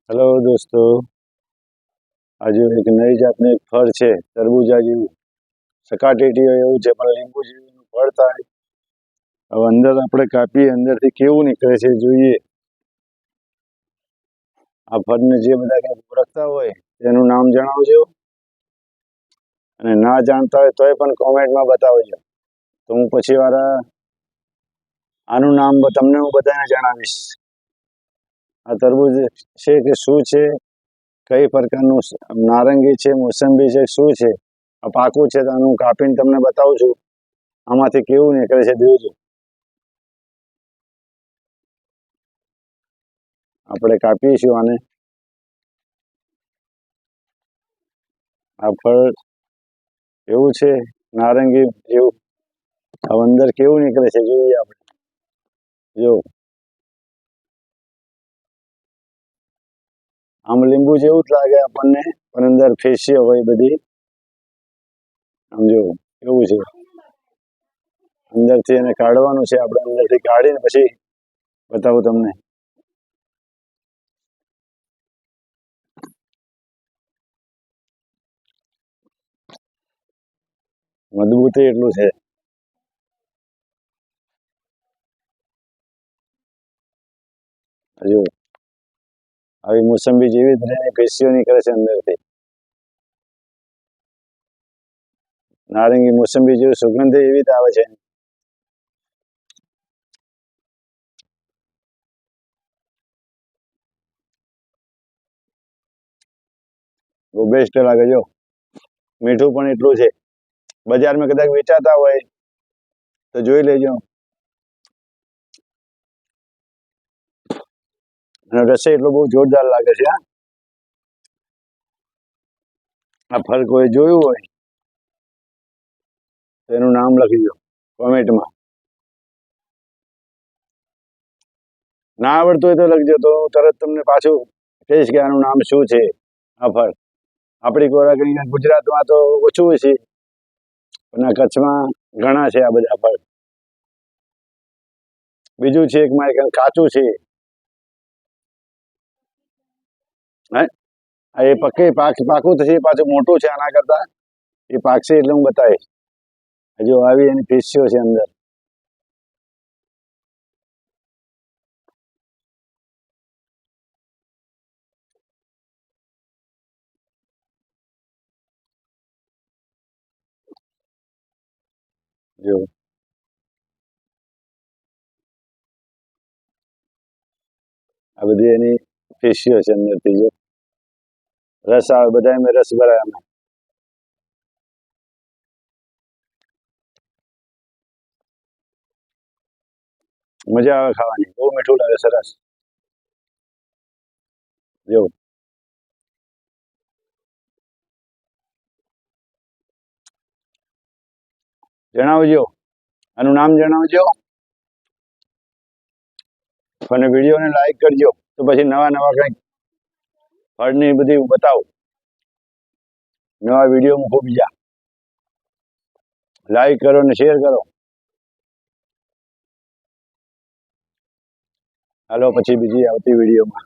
Hello દોસ્તો, આજે એક નવી જાતનું એક ફળ છે તરબૂજા જેવું. સકાટેટી હોય એવું છે પણ લીંબુ જેવું ફળ થાય. હવે અંદર આપણે કાપીએ, અંદરથી કેવું નીકળે છે જોઈએ. આ ફળને જે બધા કંઈક ઓળખતા હોય તેનું નામ જણાવજો, અને ના જાણતા હોય તોય પણ કોમેન્ટમાં બતાવજો. તો હું પછી વાળા આનું નામ તમને હું બધાને જણાવીશ. આ તરબૂજ છે કે શું છે, કઈ પ્રકારનું નારંગી છે, મોસંબી છે, શું છે, આ પાકું છે તો હું કાપીને તમને બતાવું છું. આમાંથી કેવું નીકળે છે જોજો. આપણે કાપીશું આને. આ ફળ એવું છે નારંગી જેવું. હવે અંદર કેવું નીકળે છે જોઈએ આપણે. જો આમ લીંબુ જેવું જ લાગે આપણને, પણ અંદર ફેશિયો હોય બધી. આમ જો એવું છે. અંદરથી એને કાઢવાનું છે આપણે. અંદરથી કાઢીને પછી બતાવું તમને. મજબૂત એટલું છે. હજુ આવી મોસંબી જેવી જ પેશીઓ નીકળે છે અંદરથી. નારંગી મોસંબી જેવી સુગંધ એવી જ આવે છે. બહુ બેસ્ટ લાગે. જો મીઠું પણ એટલું છે. બજારમાં કદાચ વેચાતા હોય તો જોઈ લેજો. અને રસ એટલો બહુ જોરદાર લાગે છે. આ ફળ કોઈ જોયું હોય તો એનું નામ લખી દો કોમેન્ટમાં. ના આવડતું હોય તો લખજો, તો હું તરત તમને પાછું કહીશ કે આનું નામ શું છે. આ ફળ આપણી કોરા ગુજરાતમાં તો ઓછું છે, પણ આ કચ્છમાં ઘણા છે આ બધા ફળ. બીજું છે એક મારે કાચું છે. એ પક્કે પાકું થશે, પાછું મોટું છે આના કરતા. એ પાકશે એટલે હું બતાવીશ. હજુ આવી એની પીસીઓ છે અંદર. જો આ બધી એની પીસીઓ છે અંદરથી. જો રસ આવે, બધા એમાં રસ ભરાય. આમાં મજા આવે ખાવાની. બહુ મીઠું લાગે, સરસ. જો જણાવજો, આનું નામ જણાવજો, અને વિડીયોને લાઈક કરજો. તો પછી નવા નવા કંઈક ફળની બધી બતાવું. નવા વિડીયો મૂકો બીજા. લાઈક કરો અને શેર કરો. હાલો પછી બીજી આવતી વિડીયોમાં.